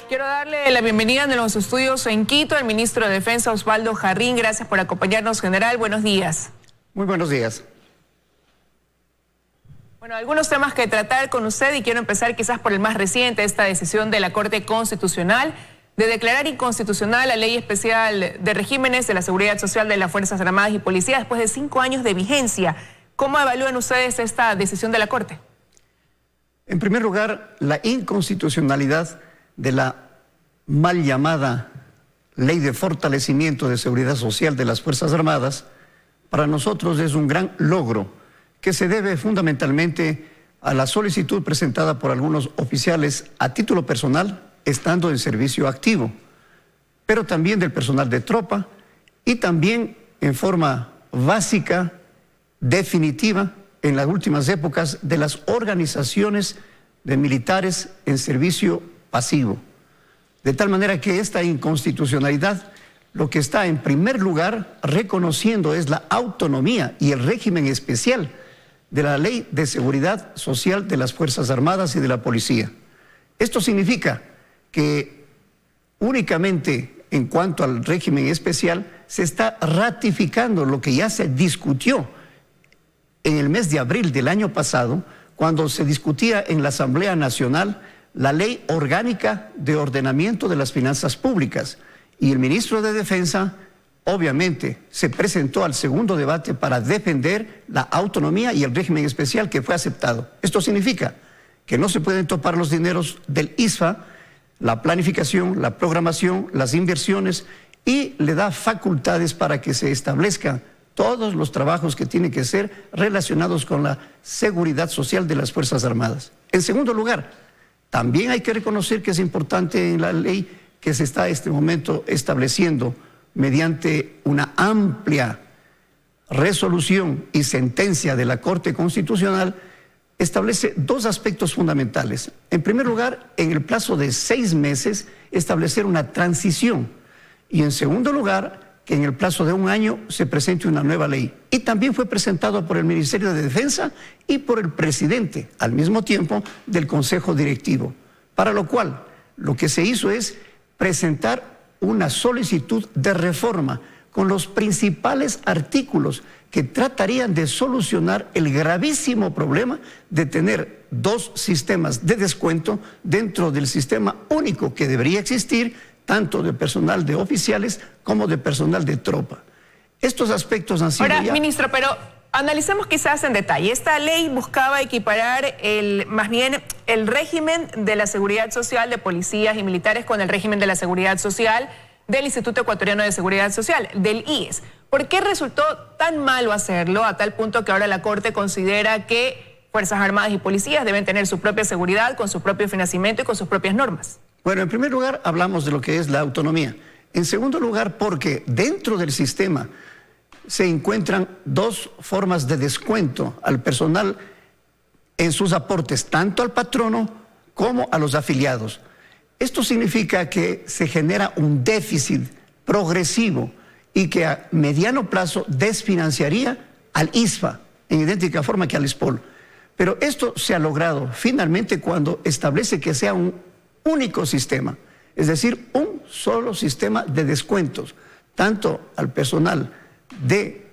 Quiero darle la bienvenida en los estudios en Quito al ministro de Defensa, Osvaldo Jarrín. Gracias por acompañarnos, general. Buenos días. Muy buenos días. Bueno, algunos temas que tratar con usted y quiero empezar quizás por el más reciente, esta decisión de la Corte Constitucional de declarar inconstitucional la Ley Especial de Regímenes de la Seguridad Social de las Fuerzas Armadas y Policía después de 5 años de vigencia. ¿Cómo evalúan ustedes esta decisión de la Corte? En primer lugar, la inconstitucionalidad de la mal llamada Ley de Fortalecimiento de Seguridad Social de las Fuerzas Armadas, para nosotros es un gran logro que se debe fundamentalmente a la solicitud presentada por algunos oficiales a título personal, estando en servicio activo, pero también del personal de tropa y también en forma básica, definitiva, en las últimas épocas de las organizaciones de militares en servicio pasivo. De tal manera que esta inconstitucionalidad lo que está en primer lugar reconociendo es la autonomía y el régimen especial de la Ley de Seguridad Social de las Fuerzas Armadas y de la Policía. Esto significa que únicamente en cuanto al régimen especial se está ratificando lo que ya se discutió en el mes de abril del año pasado, cuando se discutía en la Asamblea Nacional la Ley Orgánica de Ordenamiento de las Finanzas Públicas. Y el ministro de Defensa, obviamente, se presentó al segundo debate para defender la autonomía y el régimen especial que fue aceptado. Esto significa que no se pueden topar los dineros del ISFA, la planificación, la programación, las inversiones, y le da facultades para que se establezcan todos los trabajos que tienen que ser relacionados con la seguridad social de las Fuerzas Armadas. En segundo lugar, también hay que reconocer que es importante en la ley que se está en este momento estableciendo mediante una amplia resolución y sentencia de la Corte Constitucional, establece dos aspectos fundamentales. En primer lugar, en el plazo de 6 meses, establecer una transición. Y en segundo lugar, que en el plazo de 1 año se presente una nueva ley. Y también fue presentado por el Ministerio de Defensa y por el presidente, al mismo tiempo, del Consejo Directivo. Para lo cual, lo que se hizo es presentar una solicitud de reforma con los principales artículos que tratarían de solucionar el gravísimo problema de tener 2 sistemas de descuento dentro del sistema único que debería existir, tanto de personal de oficiales como de personal de tropa. Estos aspectos han sido Ahora, ministro, pero analicemos quizás en detalle. Esta ley buscaba equiparar más bien el régimen de la seguridad social de policías y militares con el régimen de la seguridad social del Instituto Ecuatoriano de Seguridad Social, del IES. ¿Por qué resultó tan malo hacerlo a tal punto que ahora la Corte considera que Fuerzas Armadas y Policías deben tener su propia seguridad con su propio financiamiento y con sus propias normas? Bueno, en primer lugar hablamos de lo que es la autonomía. En segundo lugar, porque dentro del sistema se encuentran 2 formas de descuento al personal en sus aportes, tanto al patrono como a los afiliados. Esto significa que se genera un déficit progresivo y que a mediano plazo desfinanciaría al ISFA, en idéntica forma que al ISPOL. Pero esto se ha logrado finalmente cuando establece que sea un único sistema, es decir, un solo sistema de descuentos, tanto al personal de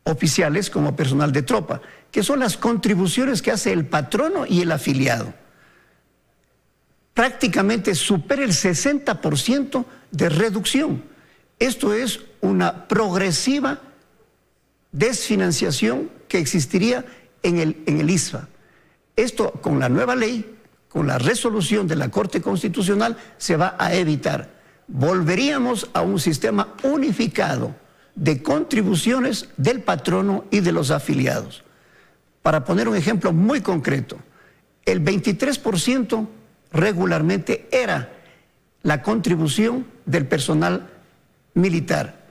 oficiales como personal de tropa, que son las contribuciones que hace el patrono y el afiliado. Prácticamente supera el 60% de reducción. Esto es una progresiva desfinanciación que existiría en el ISFA. Esto con la nueva ley, con la resolución de la Corte Constitucional, se va a evitar. Volveríamos a un sistema unificado de contribuciones del patrono y de los afiliados. Para poner un ejemplo muy concreto, el 23% regularmente era la contribución del personal militar.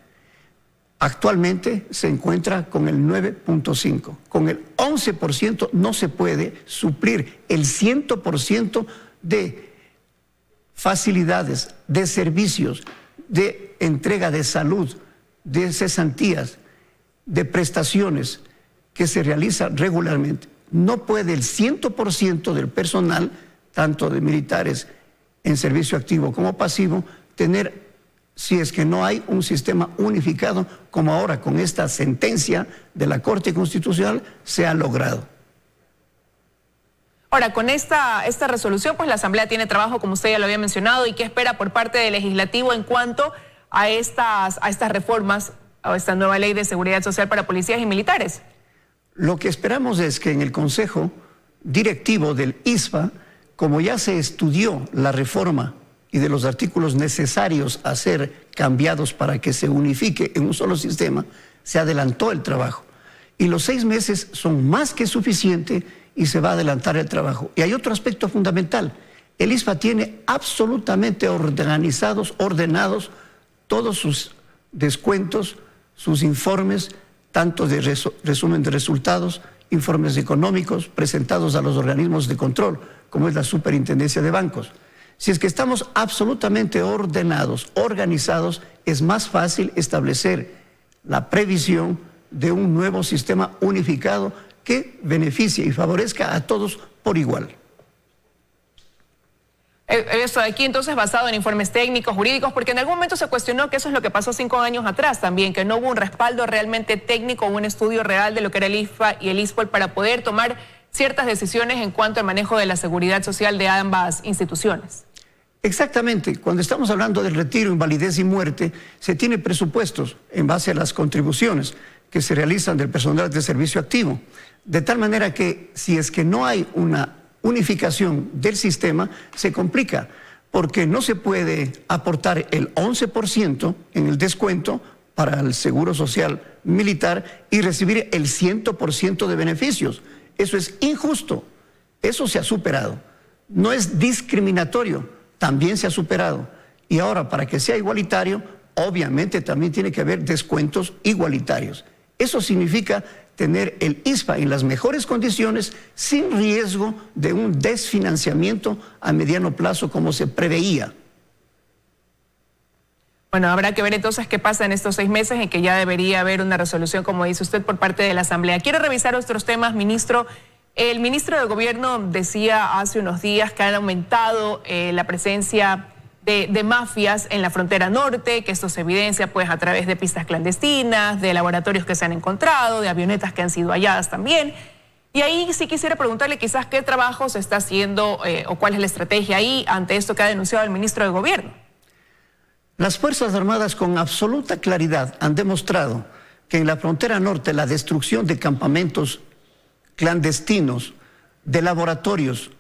Actualmente se encuentra con el 9.5%. Con el 11% no se puede suplir el 100% de facilidades, de servicios, de entrega de salud, de cesantías, de prestaciones que se realizan regularmente. No puede el 100% del personal, tanto de militares en servicio activo como pasivo, tener, si es que no hay un sistema unificado, como ahora con esta sentencia de la Corte Constitucional se ha logrado. Ahora, con esta resolución, pues la Asamblea tiene trabajo, como usted ya lo había mencionado, y qué espera por parte del Legislativo en cuanto a estas reformas, a esta nueva ley de seguridad social para policías y militares. Lo que esperamos es que en el Consejo Directivo del ISPA, como ya se estudió la reforma y de los artículos necesarios a ser cambiados para que se unifique en un solo sistema, se adelantó el trabajo. Y los 6 meses son más que suficiente y se va a adelantar el trabajo. Y hay otro aspecto fundamental. El ISPA tiene absolutamente ordenados todos sus descuentos, sus informes, tanto de resumen de resultados, informes económicos presentados a los organismos de control, como es la Superintendencia de Bancos. Si es que estamos absolutamente ordenados, organizados, es más fácil establecer la previsión de un nuevo sistema unificado que beneficie y favorezca a todos por igual. Eso de aquí entonces basado en informes técnicos, jurídicos, porque en algún momento se cuestionó que eso es lo que pasó 5 años atrás también, que no hubo un respaldo realmente técnico, un estudio real de lo que era el ISPA y el ISPOL para poder tomar ciertas decisiones en cuanto al manejo de la seguridad social de ambas instituciones. Exactamente, cuando estamos hablando del retiro, invalidez y muerte, se tiene presupuestos en base a las contribuciones que se realizan del personal de servicio activo, de tal manera que si es que no hay una unificación del sistema, se complica, porque no se puede aportar el 11% en el descuento para el seguro social militar y recibir el 100% de beneficios. Eso es injusto, eso se ha superado. No es discriminatorio, también se ha superado. Y ahora, para que sea igualitario, obviamente también tiene que haber descuentos igualitarios. Eso significa tener el ISPA en las mejores condiciones sin riesgo de un desfinanciamiento a mediano plazo como se preveía. Bueno, habrá que ver entonces qué pasa en estos 6 meses en que ya debería haber una resolución, como dice usted, por parte de la Asamblea. Quiero revisar otros temas, ministro. El ministro de Gobierno decía hace unos días que han aumentado la presencia de mafias en la frontera norte, que esto se evidencia pues a través de pistas clandestinas, de laboratorios que se han encontrado, de avionetas que han sido halladas también. Y ahí sí quisiera preguntarle quizás qué trabajo se está haciendo o cuál es la estrategia ahí ante esto que ha denunciado el ministro de Gobierno. Las Fuerzas Armadas con absoluta claridad han demostrado que en la frontera norte la destrucción de campamentos clandestinos, de laboratorios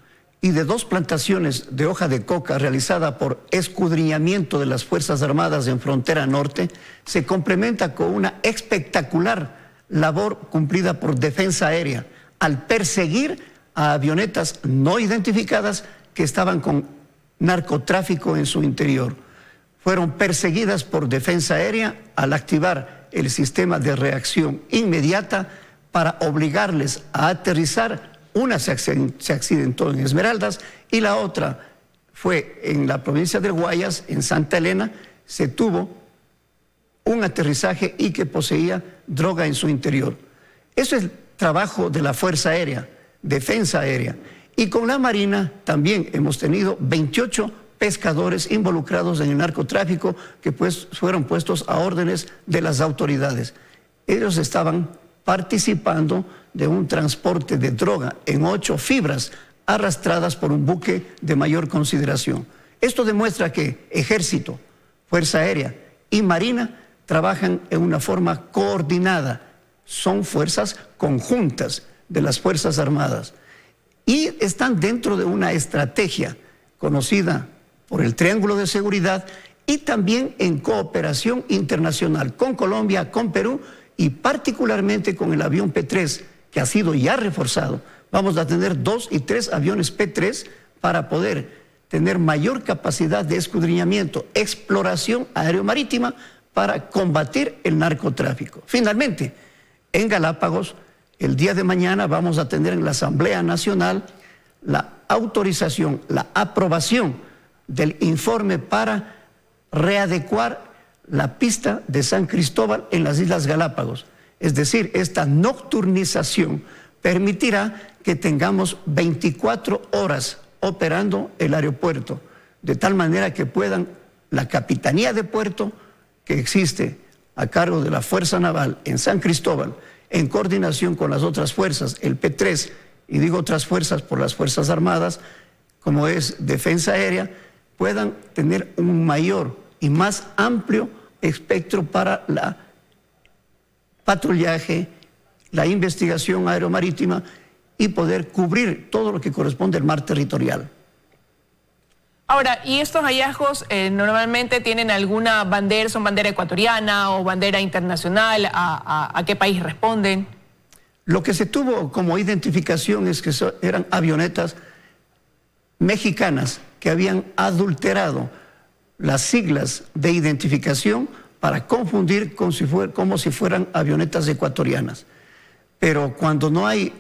y de 2 plantaciones de hoja de coca realizada por escudriñamiento de las Fuerzas Armadas en frontera norte se complementa con una espectacular labor cumplida por Defensa Aérea al perseguir a avionetas no identificadas que estaban con narcotráfico en su interior. Fueron perseguidas por Defensa Aérea al activar el sistema de reacción inmediata para obligarles a aterrizar. Una se accidentó en Esmeraldas y la otra fue en la provincia del Guayas, en Santa Elena, se tuvo un aterrizaje y que poseía droga en su interior. Eso es el trabajo de la Fuerza Aérea, Defensa Aérea. Y con la Marina también hemos tenido 28 pescadores involucrados en el narcotráfico que pues fueron puestos a órdenes de las autoridades. Ellos estaban participando de un transporte de droga en 8 fibras arrastradas por un buque de mayor consideración. Esto demuestra que Ejército, Fuerza Aérea y Marina trabajan en una forma coordinada. Son fuerzas conjuntas de las Fuerzas Armadas y están dentro de una estrategia conocida por el Triángulo de Seguridad y también en cooperación internacional con Colombia, con Perú y particularmente con el avión P-3, que ha sido ya reforzado. Vamos a tener 2 y 3 aviones P-3 para poder tener mayor capacidad de escudriñamiento, exploración aeromarítima para combatir el narcotráfico. Finalmente, en Galápagos, el día de mañana vamos a tener en la Asamblea Nacional la autorización, la aprobación del informe para readecuar la pista de San Cristóbal en las Islas Galápagos. Es decir, esta nocturnización permitirá que tengamos 24 horas operando el aeropuerto. de tal manera que puedan la Capitanía de Puerto, que existe a cargo de la Fuerza Naval en San Cristóbal, en coordinación con las otras fuerzas, el P3, y digo otras fuerzas por las Fuerzas Armadas, como es Defensa Aérea, puedan tener un mayor y más amplio espectro para la patrullaje, la investigación aeromarítima y poder cubrir todo lo que corresponde al mar territorial. Ahora, ¿y estos hallazgos normalmente tienen alguna bandera, son bandera ecuatoriana o bandera internacional? ¿A qué país responden? Lo que se tuvo como identificación es que eran avionetas mexicanas que habían adulterado las siglas de identificación para confundir como si fueran avionetas ecuatorianas. Pero cuando no hay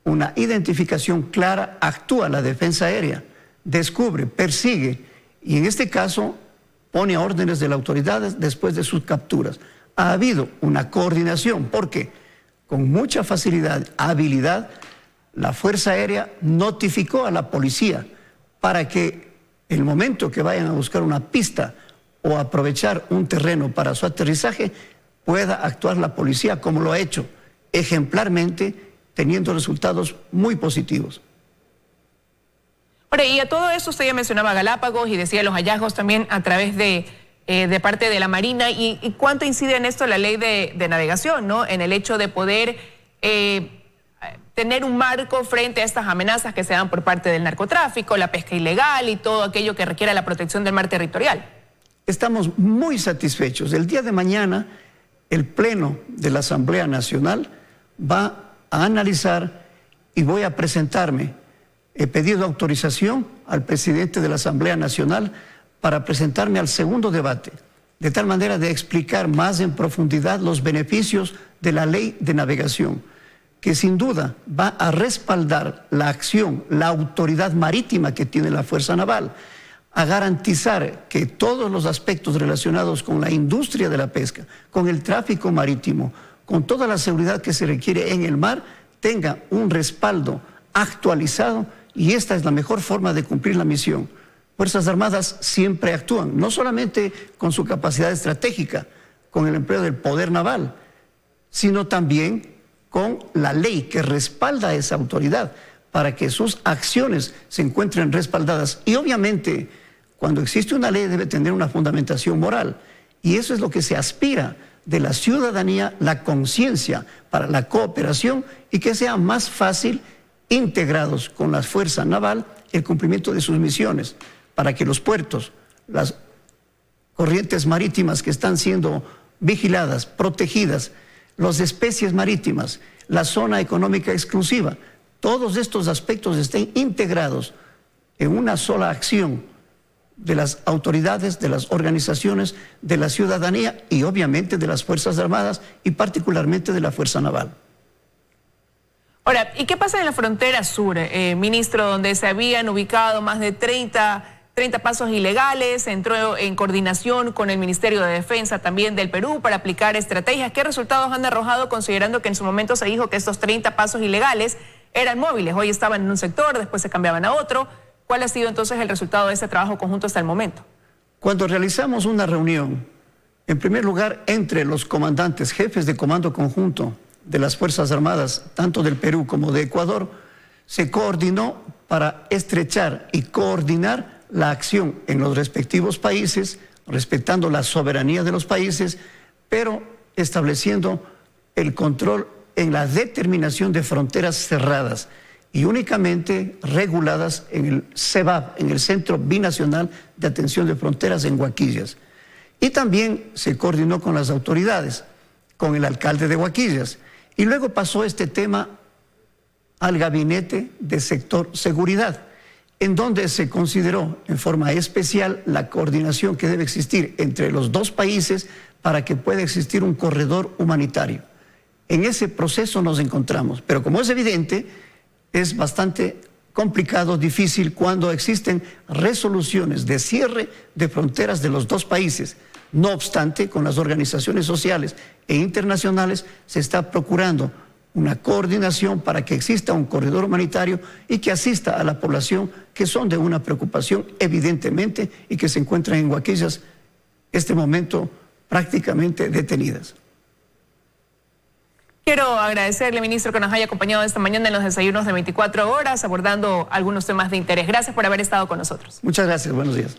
una identificación clara, actúa la Defensa Aérea, descubre, persigue y en este caso pone órdenes de las autoridades después de sus capturas. Ha habido una coordinación porque con mucha facilidad, habilidad, la Fuerza Aérea notificó a la policía para que el momento que vayan a buscar una pista o aprovechar un terreno para su aterrizaje, pueda actuar la policía como lo ha hecho, ejemplarmente, teniendo resultados muy positivos. Ahora, y a todo eso usted ya mencionaba Galápagos y decía los hallazgos también a través de parte de la Marina. ¿Y cuánto incide en esto la ley de navegación, ¿no? En el hecho de poder tener un marco frente a estas amenazas que se dan por parte del narcotráfico, la pesca ilegal y todo aquello que requiera la protección del mar territorial? Estamos muy satisfechos. El día de mañana, el Pleno de la Asamblea Nacional va a analizar y voy a presentarme. He pedido autorización al presidente de la Asamblea Nacional para presentarme al segundo debate, de tal manera de explicar más en profundidad los beneficios de la ley de navegación, que sin duda va a respaldar la acción, la autoridad marítima que tiene la Fuerza Naval, a garantizar que todos los aspectos relacionados con la industria de la pesca, con el tráfico marítimo, con toda la seguridad que se requiere en el mar, tenga un respaldo actualizado y esta es la mejor forma de cumplir la misión. Fuerzas Armadas siempre actúan, no solamente con su capacidad estratégica, con el empleo del poder naval, sino también con la ley que respalda a esa autoridad para que sus acciones se encuentren respaldadas. Y obviamente, cuando existe una ley debe tener una fundamentación moral. Y eso es lo que se aspira de la ciudadanía, la conciencia para la cooperación y que sea más fácil integrados con la Fuerza Naval el cumplimiento de sus misiones para que los puertos, las corrientes marítimas que están siendo vigiladas, protegidas, las especies marítimas, la zona económica exclusiva, todos estos aspectos estén integrados en una sola acción de las autoridades, de las organizaciones, de la ciudadanía y obviamente de las Fuerzas Armadas y particularmente de la Fuerza Naval. Ahora, ¿y qué pasa en la frontera sur, ministro, donde se habían ubicado más de 30 pasos ilegales? Entró en coordinación con el Ministerio de Defensa también del Perú para aplicar estrategias. ¿Qué resultados han arrojado considerando que en su momento se dijo que estos 30 pasos ilegales eran móviles? Hoy estaban en un sector, después se cambiaban a otro. ¿Cuál ha sido entonces el resultado de ese trabajo conjunto hasta el momento? Cuando realizamos una reunión, en primer lugar, entre los comandantes, jefes de comando conjunto de las Fuerzas Armadas, tanto del Perú como de Ecuador, se coordinó para estrechar y coordinar la acción en los respectivos países, respetando la soberanía de los países, pero estableciendo el control en la determinación de fronteras cerradas y únicamente reguladas en el CEBAP, en el Centro Binacional de Atención de Fronteras en Huaquillas. Y también se coordinó con las autoridades, con el alcalde de Huaquillas. Y luego pasó este tema al Gabinete de Sector Seguridad, en donde se consideró en forma especial la coordinación que debe existir entre los dos países para que pueda existir un corredor humanitario. En ese proceso nos encontramos, pero como es evidente, es bastante complicado, difícil cuando existen resoluciones de cierre de fronteras de los dos países. No obstante, con las organizaciones sociales e internacionales se está procurando una coordinación para que exista un corredor humanitario y que asista a la población que son de una preocupación evidentemente y que se encuentran en Huaquillas este momento prácticamente detenidas. Quiero agradecerle, ministro, que nos haya acompañado esta mañana en los desayunos de 24 horas abordando algunos temas de interés. Gracias por haber estado con nosotros. Muchas gracias, buenos días.